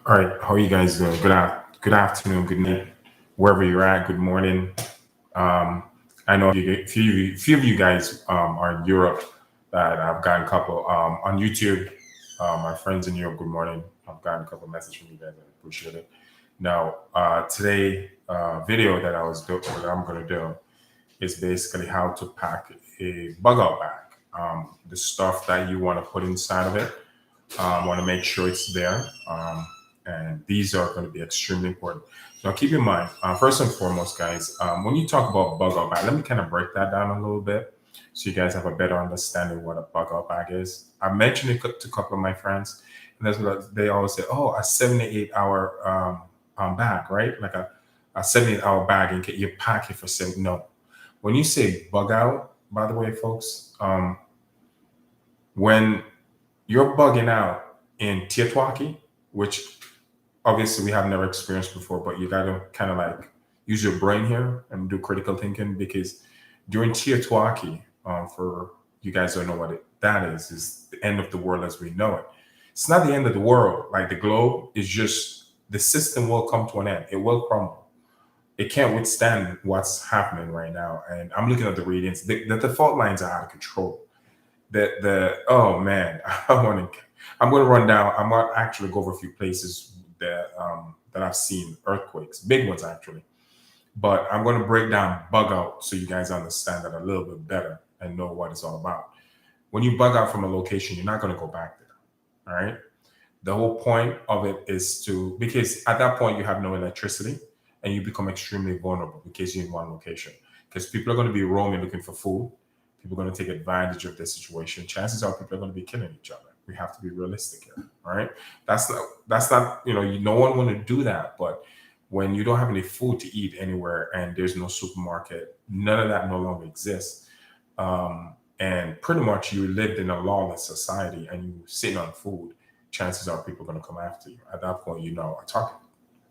All right, how are you guys doing? Good afternoon, good night, wherever you're at. Good morning. Um, I know few of you guys are in Europe. That I've gotten a couple on YouTube. My friends in Europe. Good morning. I've gotten a couple messages from you guys. I appreciate it. Now, today video that I'm gonna do is basically how to pack a bug out bag. The stuff that you want to put inside of it. Want to make sure it's there. And these are going to be extremely important. Now, keep in mind, first and foremost, guys, when you talk about bug out bag, let me kind of break that down a little bit so you guys have a better understanding what a bug out bag is. I mentioned it to a couple of my friends, and they always say, oh, a 78-hour bag, right? Like a 78-hour bag, and you pack it for 7. No. When you say bug out, by the way, folks, when you're bugging out in Tiatwaki, which obviously we have never experienced before, but you got to kind of like use your brain here and do critical thinking because during Tiatwaki, for you guys don't know what that is the end of the world as we know it. It's not the end of the world. Like the globe is just the system will come to an end. It will crumble. It can't withstand what's happening right now. And I'm looking at the readings. The fault lines are out of control. The oh man, I'm going to run down. I'm going to actually go over a few places that I've seen earthquakes, big ones actually. But I'm going to break down bug out so you guys understand that a little bit better and know what it's all about. When you bug out from a location, you're not going to go back there. All right. The whole point of it is because at that point you have no electricity and you become extremely vulnerable because you're in one location. Because people are going to be roaming looking for food. People are going to take advantage of this situation. Chances are people are going to be killing each other. We have to be realistic here. All right. That's not, no one want to do that. But when you don't have any food to eat anywhere and there's no supermarket, none of that no longer exists. And pretty much you lived in a lawless society and you sitting on food, chances are people are going to come after you. At that point, a target.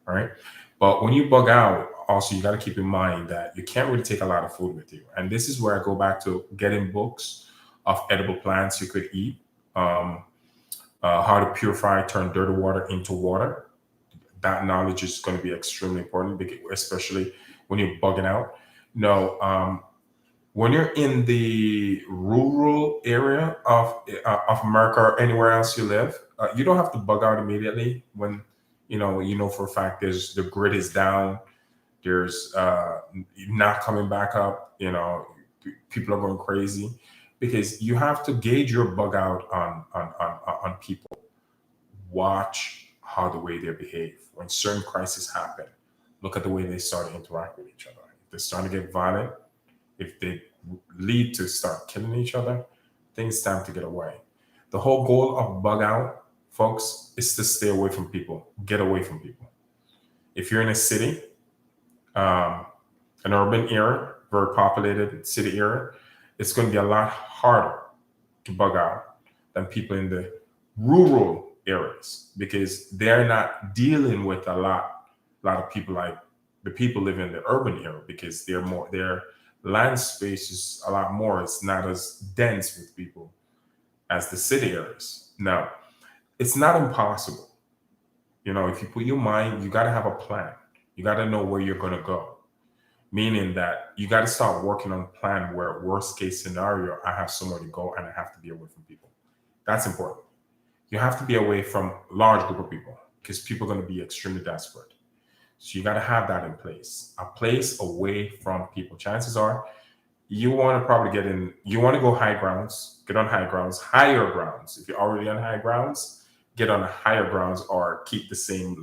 All right. But when you bug out, also you got to keep in mind that you can't really take a lot of food with you. And this is where I go back to getting books of edible plants you could eat. How to purify, turn dirty water into water. That knowledge is going to be extremely important, especially when you're bugging out. No, when you're in the rural area of America or anywhere else you live, you don't have to bug out immediately. When you know for a fact the grid is down, there's not coming back up. People are going crazy because you have to gauge your bug out on people. Watch how the way they behave when certain crises happen. Look at the way they start to interact with each other. If they're starting to get violent, if they lead to start killing each other, then it's time to get away. The whole goal of bug out, folks, is to stay away from people. Get away from people. If you're in a city, um, an urban area, very populated city area, it's going to be a lot harder to bug out than people in the rural areas because they're not dealing with a lot of people like the people living in the urban area because their land space is a lot more. It's not as dense with people as the city areas. Now, it's not impossible. If you put your mind, you got to have a plan. You got to know where you're going to go. Meaning that you got to start working on a plan where worst case scenario, I have somewhere to go and I have to be away from people. That's important. You have to be away from large group of people because people are going to be extremely desperate. So you got to have that in place, a place away from people. Chances are you want to probably you want to go high grounds, get on high grounds, higher grounds. If you're already on high grounds, get on higher grounds or keep the same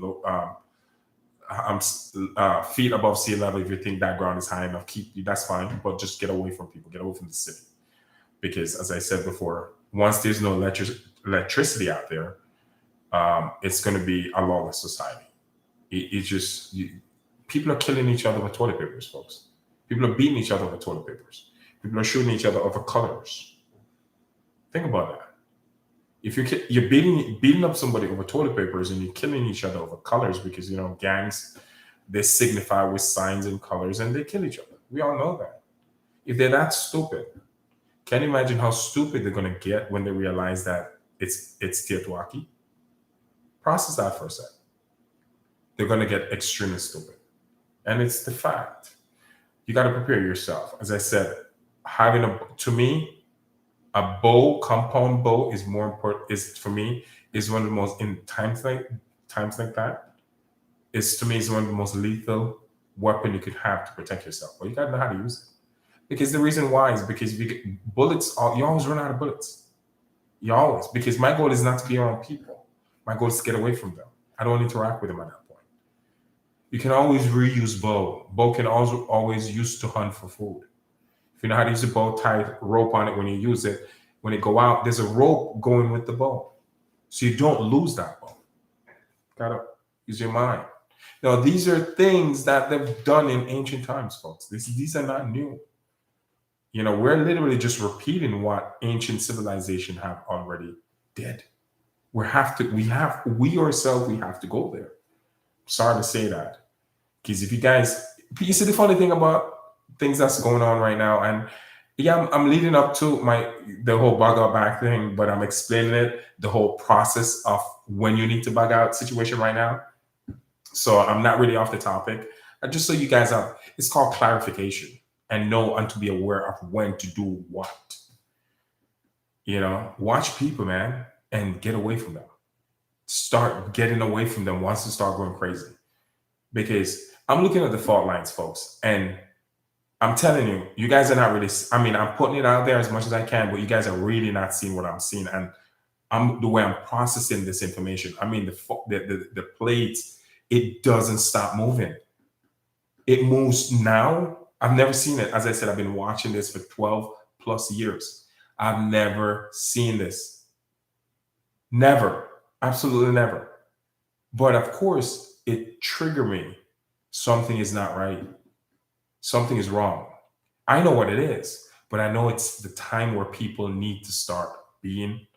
feet above sea level. If you think that ground is high enough, that's fine, but just get away from people, get away from the city. Because as I said before, once there's no electricity out there, it's going to be a lawless society. It's just people are killing each other with toilet papers, folks. People are beating each other with toilet papers. People are shooting each other over colors. Think about that. If you're beating up somebody over toilet papers and you're killing each other over colors because gangs, they signify with signs and colors and they kill each other. We all know that. If they're that stupid, can you imagine how stupid they're going to get when they realize that it's Tiatuaki? Process that for a second. they're going to get extremely stupid. And it's the fact. You got to prepare yourself. As I said, to me, a bow, compound bow is more important, for me, is one of the most, in times like that, to me, is one of the most lethal weapon you could have to protect yourself. But you got to know how to use it. Because the reason why is because bullets, you always run out of bullets. You always, because my goal is not to be around people. My goal is to get away from them. I don't interact with them at that point. You can always reuse bow. Bow can also always use to hunt for food. If you know how to use a bow, tie rope on it when you use it. When it go out, there's a rope going with the bow. So you don't lose that bow. Gotta use your mind. Now, these are things that they've done in ancient times, folks. These are not new. You know, we're literally just repeating what ancient civilization have already did. We ourselves have to go there. Sorry to say that. Because if you see the funny thing about things that's going on right now, and yeah, I'm leading up to the whole bug out back thing, but I'm explaining it, the whole process of when you need to bug out situation right now. So I'm not really off the topic. Just so you guys have, it's called clarification, and know and to be aware of when to do what. You know, watch people, man, and get away from them. Start getting away from them once you start going crazy. Because I'm looking at the fault lines, folks, and I'm telling you, you guys are not really, I'm putting it out there as much as I can, but you guys are really not seeing what I'm seeing. And the way I'm processing this information, the plates, it doesn't stop moving. It moves now. I've never seen it. As I said, I've been watching this for 12 plus years. I've never seen this. Never. Absolutely never. But of course, it triggered me. Something is not right. Something is wrong. I know what it is, but I know it's the time where people need to start being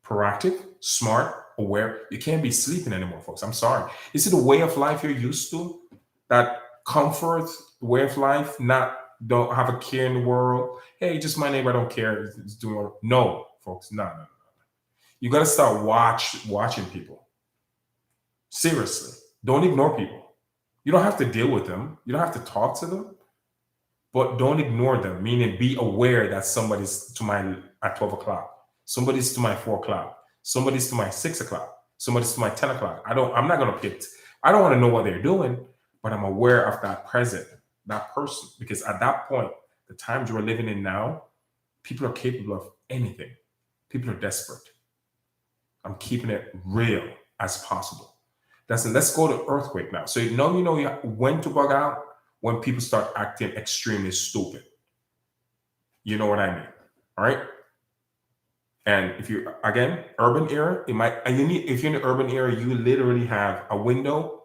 proactive, smart, aware. You can't be sleeping anymore, folks. I'm sorry. Is it the way of life you're used to? That comfort way of life, don't have a care in the world. Hey, just my neighbor, I don't care. It's doing no, folks. No. You got to start watching people. Seriously, don't ignore people. You don't have to deal with them. You don't have to talk to them, but don't ignore them. Meaning, be aware that somebody's to my at 12 o'clock, somebody's to my 4 o'clock, somebody's to my 6 o'clock, somebody's to my 10 o'clock. I don't want to know what they're doing, but I'm aware of that person, because at that point, the times we're living in now, people are capable of anything. People are desperate. I'm keeping it real as possible. Let's go to earthquake now. So you know when to bug out, when people start acting extremely stupid. You know what I mean, all right? And if you, again, urban area, if you're in the urban area, you literally have a window.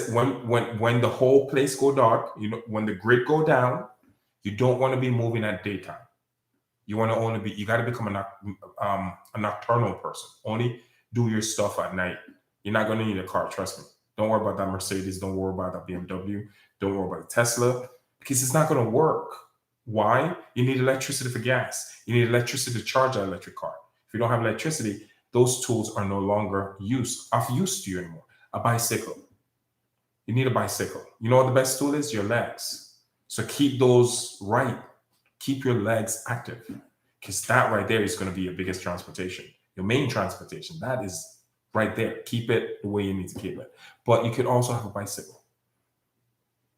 When the whole place go dark, when the grid go down, you don't want to be moving at daytime. You got to become a nocturnal person. Only do your stuff at night. You're not going to need a car, trust me. Don't worry about that Mercedes. Don't worry about that BMW. Don't worry about the Tesla, because it's not going to work. Why? You need electricity for gas. You need electricity to charge that electric car. If you don't have electricity, those tools are no longer of use to you anymore. A bicycle. You need a bicycle. You know what the best tool is? Your legs. So keep those right. Keep your legs active, because that right there is going to be your biggest transportation. Your main transportation. That is right there. Keep it the way you need to keep it. But you could also have a bicycle,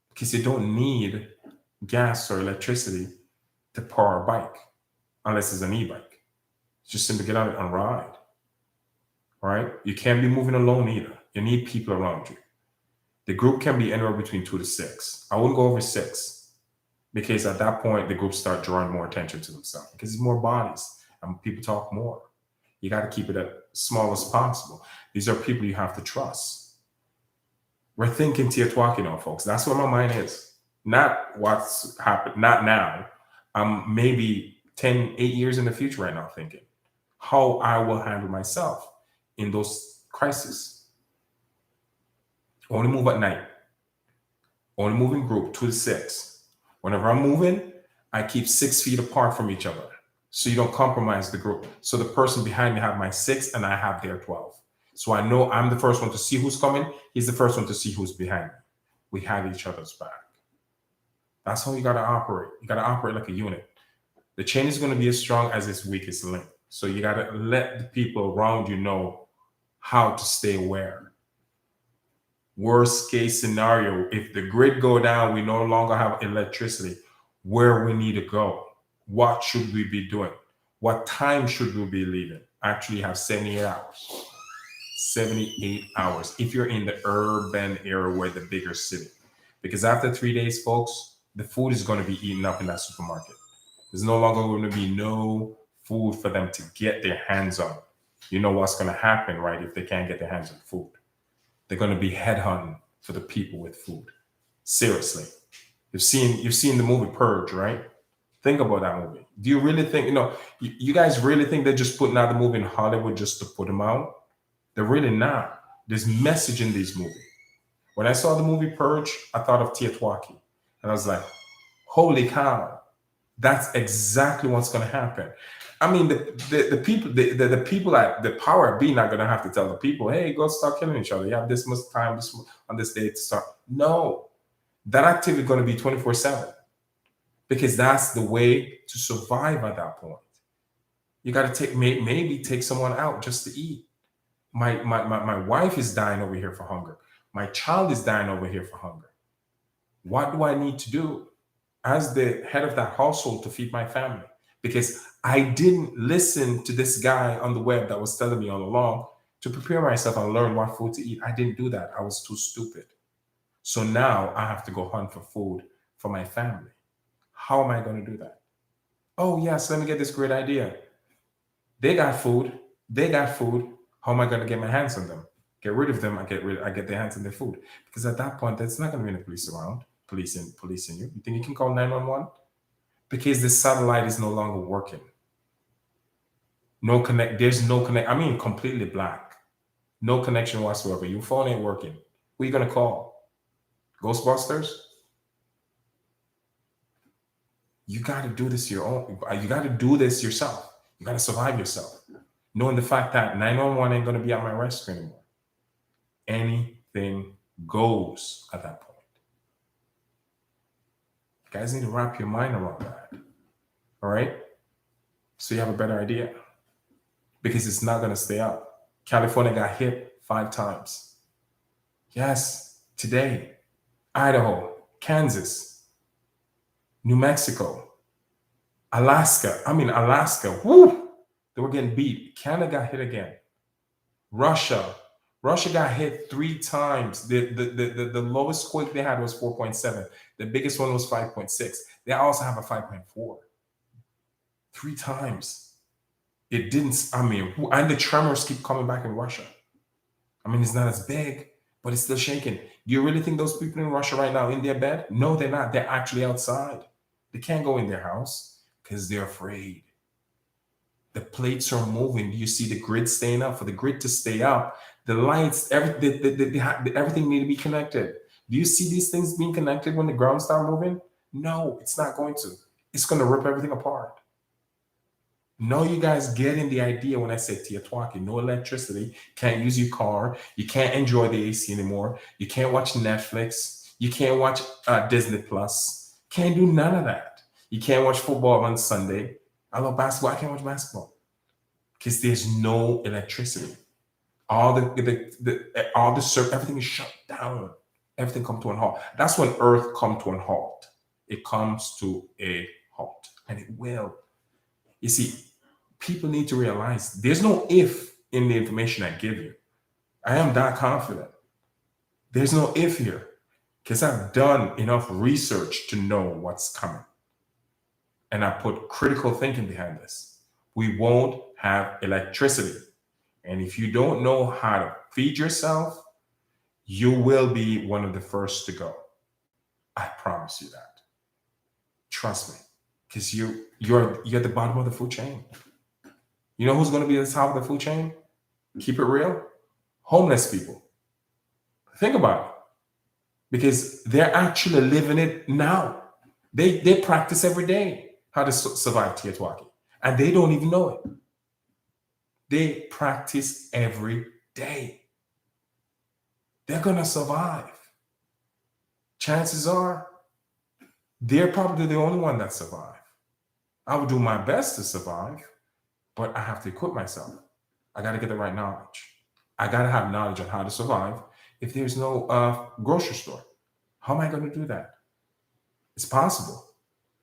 because you don't need gas or electricity to power a bike unless it's an e-bike. Just simply get on it and ride. All right? You can't be moving alone either. You need people around you. The group can be anywhere between 2 to 6. I wouldn't go over 6, because at that point, the groups start drawing more attention to themselves, because there's more bodies and people talk more. You got to keep it as small as possible. These are people you have to trust. We're thinking Teotihuacan, folks. That's where my mind is. Not what's happened, not now. I'm maybe 8 years in the future right now thinking how I will handle myself in those crises. Only move at night. Only move in group 2 to 6. Whenever I'm moving, I keep 6 feet apart from each other, so you don't compromise the group. So the person behind me have my 6 and I have their 12. So I know I'm the first one to see who's coming. He's the first one to see who's behind me. We have each other's back. That's how you got to operate. You got to operate like a unit. The chain is going to be as strong as its weakest link. So you got to let the people around you know how to stay aware. Worst case scenario, if the grid go down, we no longer have electricity, where we need to go. What should we be doing? What time should we be leaving? Actually have 78 hours. 78 hours if you're in the urban area where the bigger city. Because after 3 days, folks, the food is going to be eaten up in that supermarket. There's no longer going to be no food for them to get their hands on. You know what's going to happen, right? If they can't get their hands on food, they're going to be headhunting for the people with food. Seriously. You've seen the movie Purge, right? Think about that movie. Do you really think, you guys really think they're just putting out the movie in Hollywood just to put them out? They're really not. There's message in these movies. When I saw the movie Purge, I thought of Teotihuacan. And I was like, holy cow, that's exactly what's going to happen. I mean, the people at the power be not going to have to tell the people, hey, go start killing each other. You have this much time on this day to start. No, that activity is going to be 24/7 because that's the way to survive at that point. You got to maybe take someone out just to eat. My wife is dying over here for hunger. My child is dying over here for hunger. What do I need to do as the head of that household to feed my family? Because I didn't listen to this guy on the web that was telling me all along to prepare myself and learn what food to eat. I didn't do that. I was too stupid. So now I have to go hunt for food for my family. How am I going to do that? Oh, yes, let me get this great idea. They got food. How am I going to get my hands on them? Get rid of them. I get their hands on their food. Because at that point, there's not going to be any police around, policing you. You think you can call 911? Because the satellite is no longer working. There's no connect. I mean, completely black. No connection whatsoever. Your phone ain't working. Who are you going to call? Ghostbusters? You got to do this your own. You got to do this yourself. You got to survive yourself. Knowing the fact that 911 ain't going to be at my rescue anymore. Anything goes at that point. You guys need to wrap your mind around that. All right? So you have a better idea. Because it's not going to stay up. California got hit 5 times. Yes, today. Idaho, Kansas, New Mexico, Alaska. Woo! They were getting beat. Canada got hit again. Russia got hit 3 times. The lowest quake they had was 4.7. The biggest one was 5.6. They also have a 5.4. 3 times. It didn't, and the tremors keep coming back in Russia. It's not as big, but it's still shaking. Do you really think those people in Russia right now in their bed? No, they're not. They're actually outside. They can't go in their house because they're afraid. The plates are moving. Do you see the grid staying up? For the grid to stay up, the lights, everything need to be connected. Do you see these things being connected when the ground starts moving? No, it's not going to. It's going to rip everything apart. No, you guys getting the idea when I say Teotihuacan, no electricity, can't use your car, you can't enjoy the AC anymore, you can't watch Netflix, you can't watch Disney Plus, can't do none of that. You can't watch football on Sunday. I love basketball, I can't watch basketball because there's no electricity. Everything is shut down. Everything comes to a halt. That's when Earth comes to a halt. It comes to a halt, and it will. You see, people need to realize there's no if in the information I give you. I am that confident. There's no if here because I've done enough research to know what's coming. And I put critical thinking behind this. We won't have electricity. And if you don't know how to feed yourself, you will be one of the first to go. I promise you that. Trust me. Because you're at the bottom of the food chain. You know who's going to be at the top of the food chain? Keep it real. Homeless people. Think about it. Because they're actually living it now. They practice every day how to survive Teotihuacan. And they don't even know it. They practice every day. They're going to survive. Chances are they're probably the only one that survive. I will do my best to survive, but I have to equip myself. I got to get the right knowledge. I got to have knowledge on how to survive if there's no grocery store. How am I going to do that? It's possible.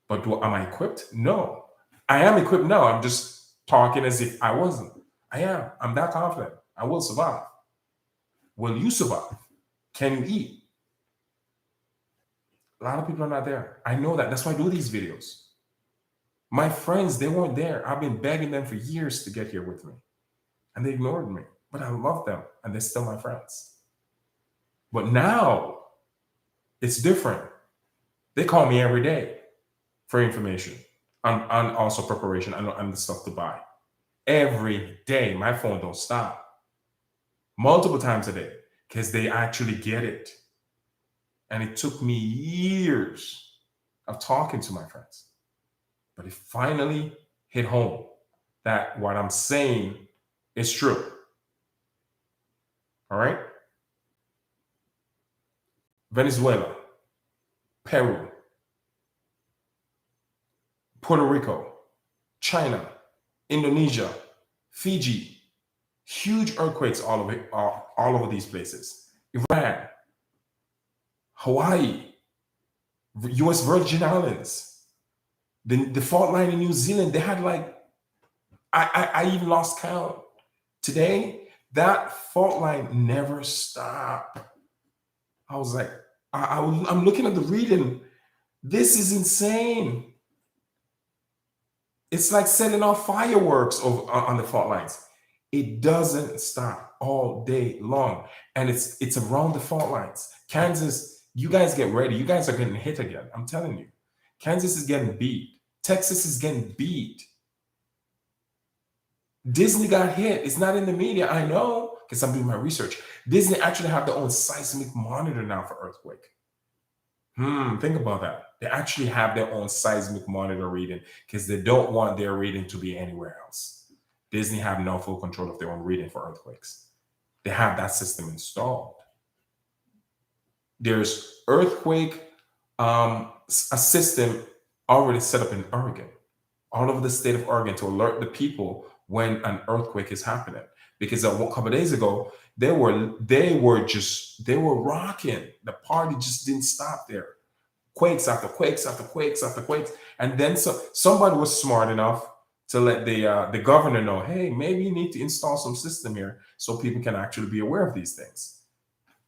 But am I equipped? No. I am equipped now. I'm just talking as if I wasn't. I am. I'm that confident. I will survive. Will you survive? Can you eat? A lot of people are not there. I know that. That's why I do these videos. My friends, they weren't there. I've been begging them for years to get here with me. And they ignored me. But I love them. And they're still my friends. But now, it's different. They call me every day for information and also preparation and the stuff to buy. Every day, my phone don't stop. Multiple times a day, because they actually get it. And it took me years of talking to my friends. But it finally hit home that what I'm saying is true. All right? Venezuela, Peru, Puerto Rico, China, Indonesia, Fiji, huge earthquakes all over these places. Iran, Hawaii, US Virgin Islands, the fault line in New Zealand, they had like, I even lost count. Today, that fault line never stopped. I was like, I'm looking at the reading. This is insane. It's like setting off fireworks on the fault lines. It doesn't stop all day long. And it's around the fault lines. Kansas, you guys get ready. You guys are getting hit again. I'm telling you. Kansas is getting beat. Texas is getting beat. Disney got hit. It's not in the media. I know, because I'm doing my research. Disney actually have their own seismic monitor now for earthquake. Think about that. They actually have their own seismic monitor reading because they don't want their reading to be anywhere else. Disney have no full control of their own reading for earthquakes. They have that system installed. There's earthquake, a system already set up in Oregon, all over the state of Oregon, to alert the people when an earthquake is happening. Because a couple of days ago, they were rocking. The party just didn't stop there. Quakes after quakes after quakes after quakes. And then somebody was smart enough to let the governor know, hey, maybe you need to install some system here so people can actually be aware of these things.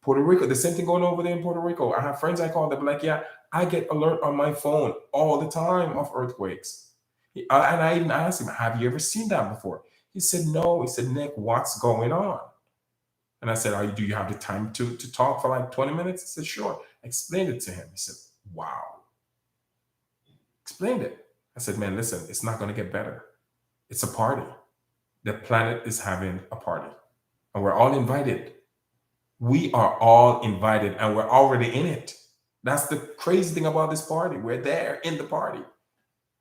Puerto Rico, the same thing going over there in Puerto Rico. I have friends I call, they're like, yeah, I get alert on my phone all the time of earthquakes. And I even asked him, have you ever seen that before? He said, no. He said, Nick, what's going on? And I said, do you have the time to talk for like 20 minutes? He said, sure. I explained it to him. He said, wow. Explained it. I said, man, listen, it's not going to get better. It's a party. The planet is having a party. And we're all invited. We are all invited and we're already in it. That's the crazy thing about this party. We're there in the party.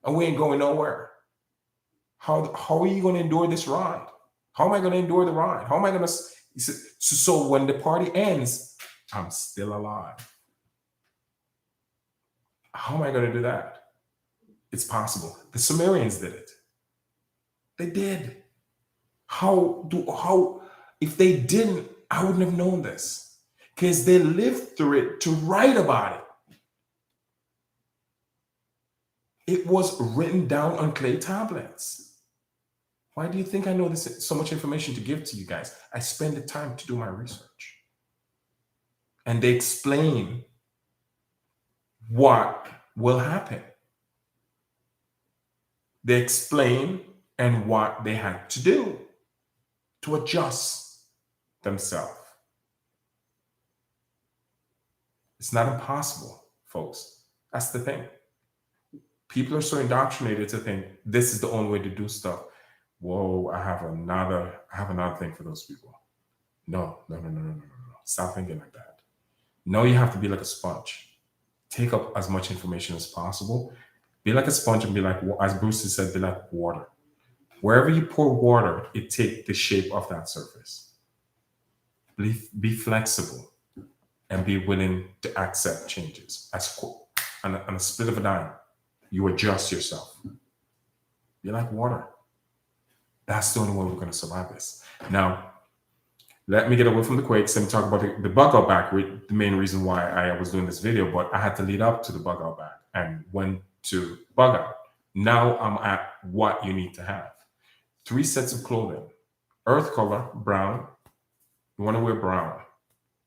And we ain't going nowhere. How are you going to endure this ride? How am I going to endure the ride? How am I going to... So when the party ends, I'm still alive. How am I going to do that? It's possible. The Sumerians did it. They did. If they didn't, I wouldn't have known this. Because they lived through it to write about it. It was written down on clay tablets. Why do you think I know this so much information to give to you guys? I spend the time to do my research. And they explain what will happen. They explain and what they had to do to adjust themselves. It's not impossible, folks. That's the thing. People are so indoctrinated to think this is the only way to do stuff. Whoa, I have another thing for those people. No. Stop thinking like that. No, you have to be like a sponge. Take up as much information as possible. Be like a sponge and be like, as Bruce said, be like water. Wherever you pour water, it takes the shape of that surface. Be flexible and be willing to accept changes. On a split of a dime, you adjust yourself. You're like water. That's the only way we're going to survive this. Now, let me get away from the quakes and talk about the bug out back, the main reason why I was doing this video, but I had to lead up to the bug out back and went to bug out. Now I'm at what you need to have. 3 sets of clothing. Earth color, brown. You want to wear brown.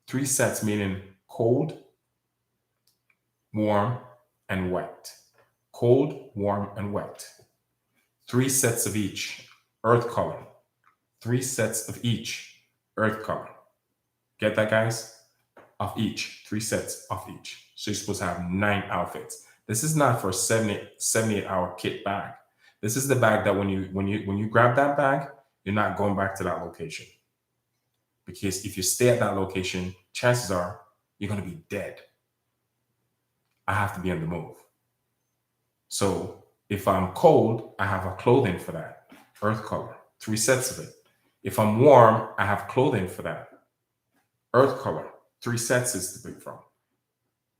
3 sets meaning cold, warm, and wet. Cold, warm, and wet. 3 sets of each. Earth color. 3 sets of each. Earth color. Get that, guys? Of each. 3 sets of each. So you're supposed to have 9 outfits. This is not for a 78-hour kit bag. This is the bag that when you grab that bag, you're not going back to that location. Because if you stay at that location, chances are you're going to be dead. I have to be on the move. So if I'm cold, I have a clothing for that. Earth color. 3 sets of it. If I'm warm, I have clothing for that. Earth color, 3 sets is to pick from.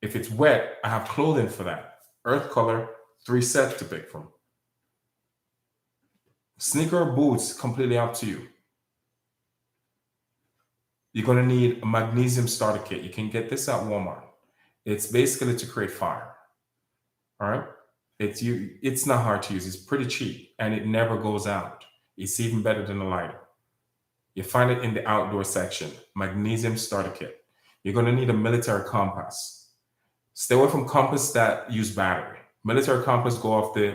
If it's wet, I have clothing for that. Earth color, 3 sets to pick from. Sneaker or boots, completely up to you. You're going to need a Magnesium Starter Kit. You can get this at Walmart. It's basically to create fire. All right? It's not hard to use. It's pretty cheap, and it never goes out. It's even better than a lighter. You find it in the outdoor section, Magnesium Starter Kit. You're going to need a military compass. Stay away from compass that use battery. Military compass go off the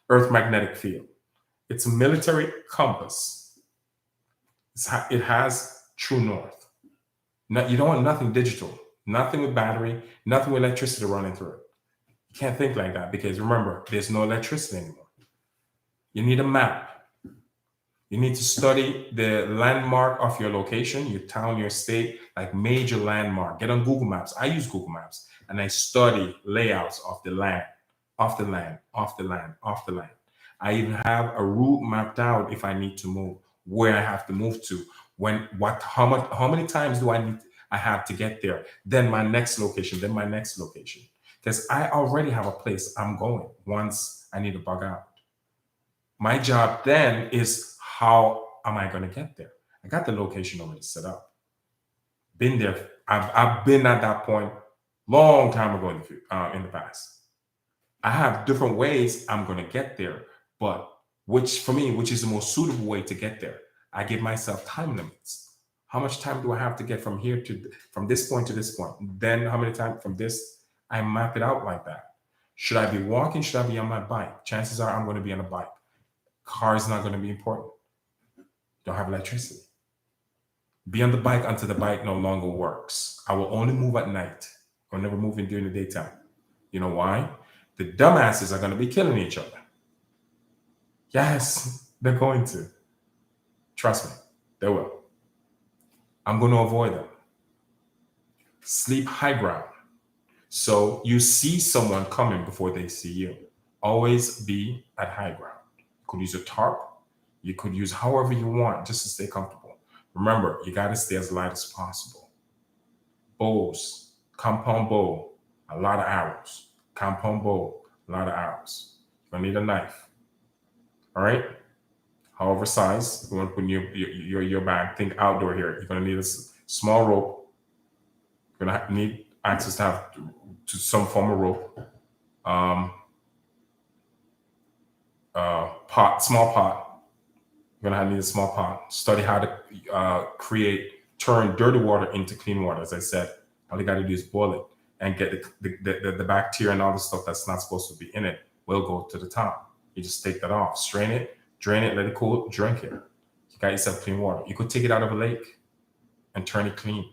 Earth magnetic field. It's a military compass. It has true north. You don't want nothing digital, nothing with battery, nothing with electricity running through it. You can't think like that because remember, there's no electricity anymore. You need a map. You need to study the landmark of your location, your town, your state, like major landmark. Get on Google Maps. I use Google Maps and I study layouts of the land, off the land, off the land, off the land. I even have a route mapped out if I need to move, where I have to move to, how many times do I have to get there, then my next location, then my next location. Because I already have a place I'm going once I need to bug out. My job then is how am I going to get there? I got the location already set up. Been there. I've been at that point long time ago in the past. I have different ways I'm going to get there, but which is the most suitable way to get there? I give myself time limits. How much time do I have to get from this point to this point? Then how many times from this? I map it out like that. Should I be walking? Should I be on my bike? Chances are I'm going to be on a bike. Car is not going to be important. Don't have electricity. Be on the bike until the bike no longer works. I will only move at night. I'll never move in during the daytime. You know why? The dumbasses are going to be killing each other. Yes, they're going to. Trust me, they will. I'm going to avoid them. Sleep high ground. So you see someone coming before they see you. Always be at high ground. You could use a tarp. You could use however you want just to stay comfortable. Remember, you got to stay as light as possible. Bows, compound bow, a lot of arrows. Compound bow, a lot of arrows. You're going to need a knife. All right? However size, you want to put in your bag. Think outdoor here. You're going to need a small rope. You're going to need access to some form of rope. Small pot. You're going to need a small pot. Study how to turn dirty water into clean water. As I said, all you got to do is boil it and get the bacteria and all the stuff that's not supposed to be in it will go to the top. You just take that off, strain it, drain it, let it cool, drink it. You got yourself clean water. You could take it out of a lake and turn it clean.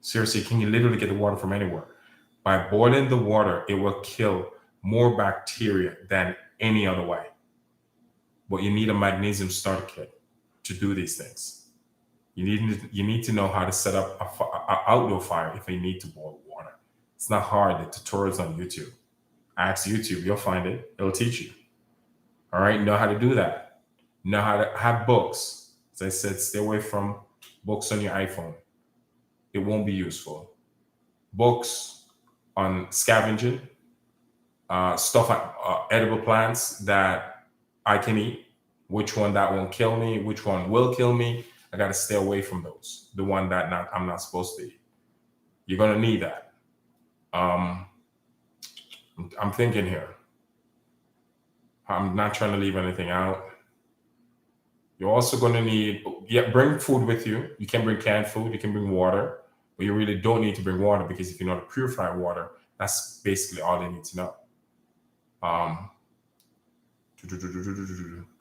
Seriously, can you literally get the water from anywhere? By boiling the water, it will kill more bacteria than any other way. But you need a Magnesium Starter Kit to do these things. You need to know how to set up an outdoor fire if you need to boil water. It's not hard. The tutorials on YouTube. Ask YouTube, you'll find it. It'll teach you. All right, know how to do that. Know how to have books. As I said, stay away from books on your iPhone. It won't be useful. Books on scavenging, stuff, edible plants that I can eat, which one that won't kill me, which one will kill me. I got to stay away from those. The one that I'm not supposed to eat. You're going to need that. I'm thinking here. I'm not trying to leave anything out. You're also going to need, bring food with you. You can bring canned food. You can bring water. But you really don't need to bring water, because if you know how to purify water, that's basically all they need to know.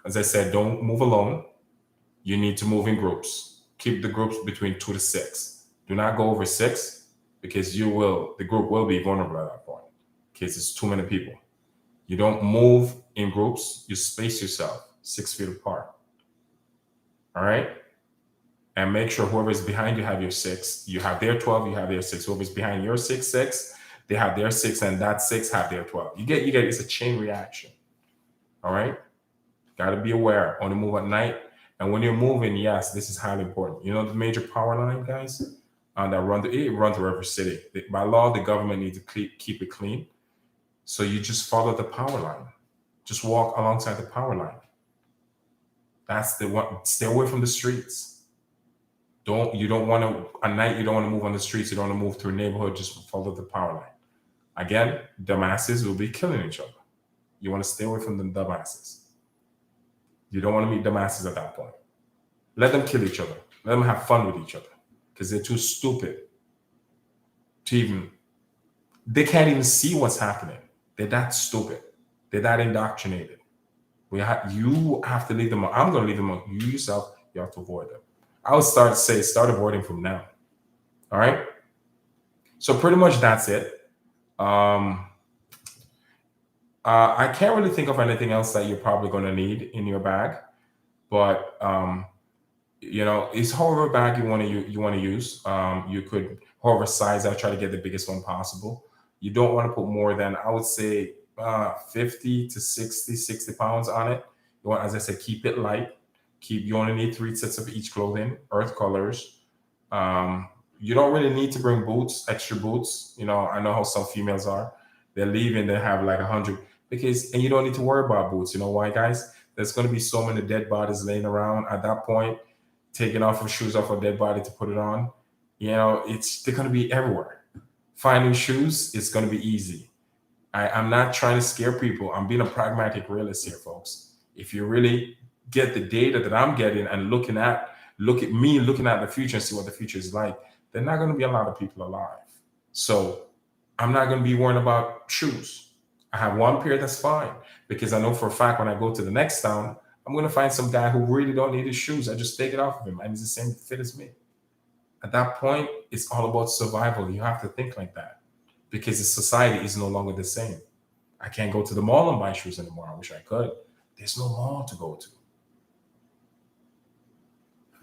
As I said, don't move alone. You need to move in groups. Keep the groups between 2 to 6. Do not go over 6, because the group will be vulnerable at that point, because it's too many people. You don't move in groups. You space yourself 6 feet apart. All right? And make sure whoever's behind you have your 6. You have their 12, you have their 6. Whoever's behind your 6, they have their 6, and that 6 have their 12. You get it's a chain reaction. All right? Got to be aware. Only move at night. And when you're moving, yes, this is highly important. You know the major power line, guys, that run through every city. By law, the government needs to keep it clean. So you just follow the power line. Just walk alongside the power line. That's the one. Stay away from the streets. You don't want to, at night, you don't want to move on the streets. You don't want to move through a neighborhood. Just follow the power line. Again, dumbasses will be killing each other. You want to stay away from the dumbasses. You don't want to meet dumbasses at that point. Let them kill each other. Let them have fun with each other, because they're too stupid to even, they can't even see what's happening. They're that stupid. They're that indoctrinated. You have to leave them alone. I'm going to leave them alone. You yourself, you have to avoid them. I would start avoiding from now. All right. So pretty much that's it. I can't really think of anything else that you're probably going to need in your bag, but it's however bag you want to use. You could, however size, I'll try to get the biggest one possible. You don't want to put more than, I would say, 50 to 60 pounds on it. You want, as I said, keep it light. You only need 3 sets of each clothing, earth colors. You don't really need to bring extra boots. I know how some females are. They're leaving, they have like 100, and you don't need to worry about boots. You know why, guys? There's going to be so many dead bodies laying around at that point. Taking off your shoes off a dead body to put it on, they're going to be everywhere. Finding shoes, it's going to be easy. I'm not trying to scare people. I'm being a pragmatic realist here, folks. If you really get the data that I'm getting and look at me looking at the future and see what the future is like, there's not going to be a lot of people alive. So I'm not going to be worrying about shoes. I have one pair that's fine, because I know for a fact when I go to the next town, I'm going to find some guy who really don't need his shoes. I just take it off of him and it's the same fit as me. At that point, it's all about survival. You have to think like that, because the society is no longer the same. I can't go to the mall and buy shoes anymore. I wish I could. There's no mall to go to.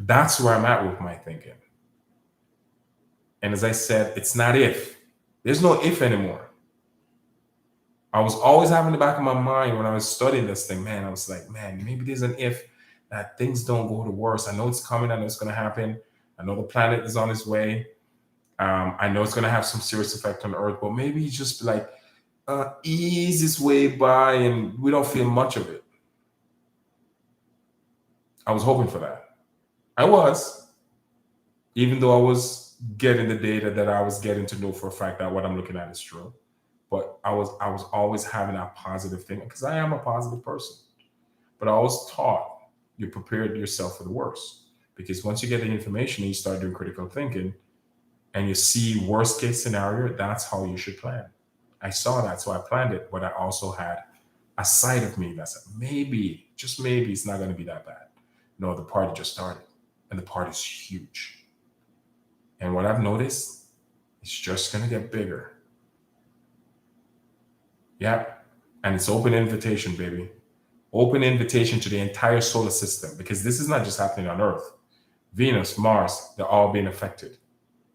That's where I'm at with my thinking. And as I said, it's not if. There's no if anymore. I was always having the back of my mind when I was studying this thing, man, I was like, man, maybe there's an if that things don't go to worse. I know it's coming. I know it's going to happen. I know the planet is on its way. I know it's going to have some serious effect on Earth, but maybe it's just like ease its way by and we don't feel much of it. I was hoping for that. I was, even though I was getting the data that I was getting to know for a fact that what I'm looking at is true. But I was always having that positive thing, because I am a positive person. But I was taught you prepared yourself for the worst, because once you get the information and you start doing critical thinking and you see worst case scenario, that's how you should plan. I saw that, so I planned it, but I also had a side of me that said, maybe, just maybe, it's not going to be that bad. No, the party just started, and the party's huge. And what I've noticed, it's just going to get bigger. Yeah. And it's open invitation, baby. Open invitation to the entire solar system, because this is not just happening on Earth. Venus, Mars, they're all being affected.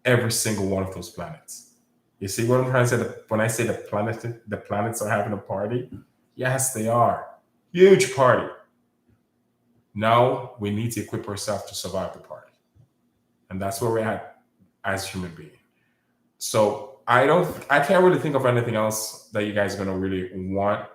Every single one of those planets. You see what I'm trying to say? When I say the planets are having a party, yes, they are. Huge party. Now we need to equip ourselves to survive the party. And that's where we're at as human beings. So I can't really think of anything else that you guys are gonna really want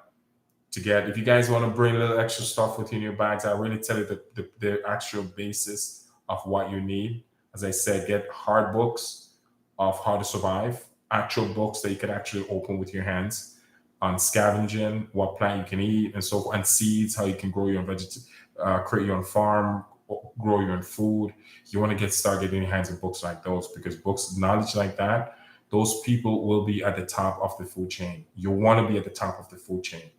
to get. If you guys want to bring a little extra stuff within your bags, I really tell you the actual basis of what you need. As I said, get hard books of how to survive, actual books that you can actually open with your hands on scavenging, what plant you can eat, and so forth, and seeds, how you can grow your own create your own farm, grow your own food. You want to start getting your hands on books like those, because books, knowledge like that, those people will be at the top of the food chain. You want to be at the top of the food chain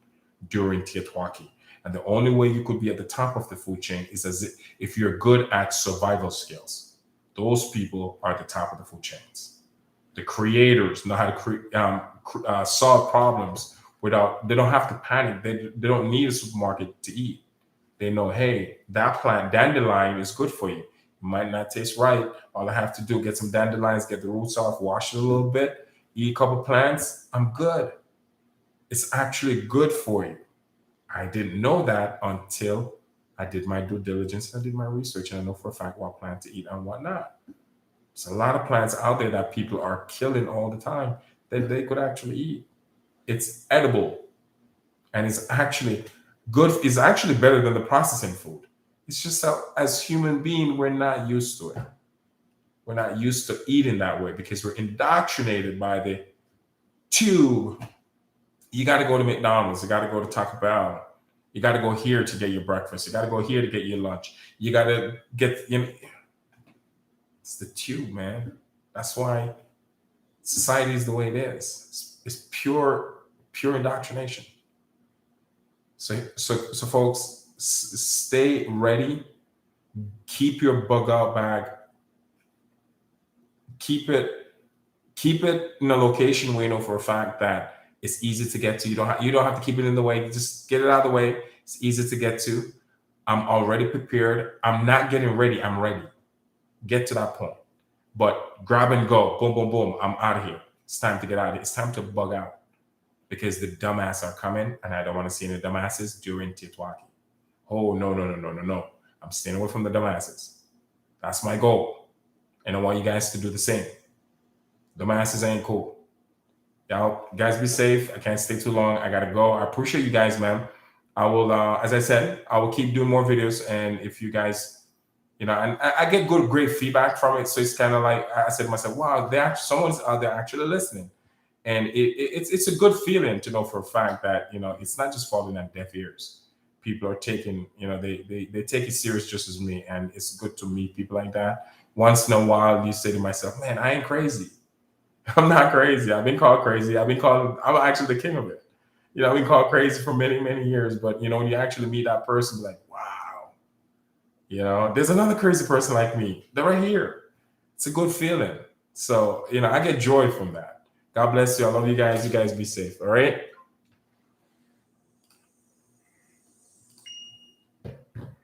during Tietwaki. And the only way you could be at the top of the food chain is if you're good at survival skills. Those people are at the top of the food chains. The creators know how to solve problems without, they don't have to panic. They don't need a supermarket to eat. They know, hey, that plant, dandelion, is good for you. It might not taste right. All I have to do, get some dandelions, get the roots off, wash it a little bit, eat a couple plants, I'm good. It's actually good for you. I didn't know that until I did my due diligence and I did my research, and I know for a fact what plant to eat and what not. There's a lot of plants out there that people are killing all the time that they could actually eat. It's edible, and it's actually good. It's actually better than the processing food. It's just that as human beings, we're not used to it. We're not used to eating that way because we're indoctrinated by the tube. You got to go to McDonald's. You got to go to Taco Bell. You got to go here to get your breakfast. You got to go here to get your lunch. You got to get, it's the tube, man. That's why society is the way it is. It's pure indoctrination. So folks, stay ready. Keep your Bugout bag. Keep it in a location where you know for a fact that it's easy to get to. You don't have to keep it in the way. Just get it out of the way. It's easy to get to. I'm already prepared. I'm not getting ready. I'm ready. Get to that point. But grab and go. Boom, boom, boom. I'm out of here. It's time to get out of here. It's time to bug out because the dumbasses are coming, and I don't want to see any dumbasses during Tietwaki. Oh, no. I'm staying away from the dumbasses. That's my goal. And I want you guys to do the same. Dumbasses ain't cool. Y'all guys be safe. I can't stay too long. I gotta go. I appreciate you guys, man. I will, as I said, I will keep doing more videos. And if you guys, and I get great feedback from it. So it's kind of like I said to myself, wow, someone's out there actually listening. And it's a good feeling to know for a fact that, it's not just falling on deaf ears. People are taking, they take it serious just as me. And it's good to meet people like that. Once in a while, you say to myself, man, I ain't crazy. I'm not crazy. I've been called crazy. I'm actually the king of it. I've been called crazy for many, many years. But, when you actually meet that person, like, wow, there's another crazy person like me. They're right here. It's a good feeling. So, I get joy from that. God bless you. I love you guys. You guys be safe. All right.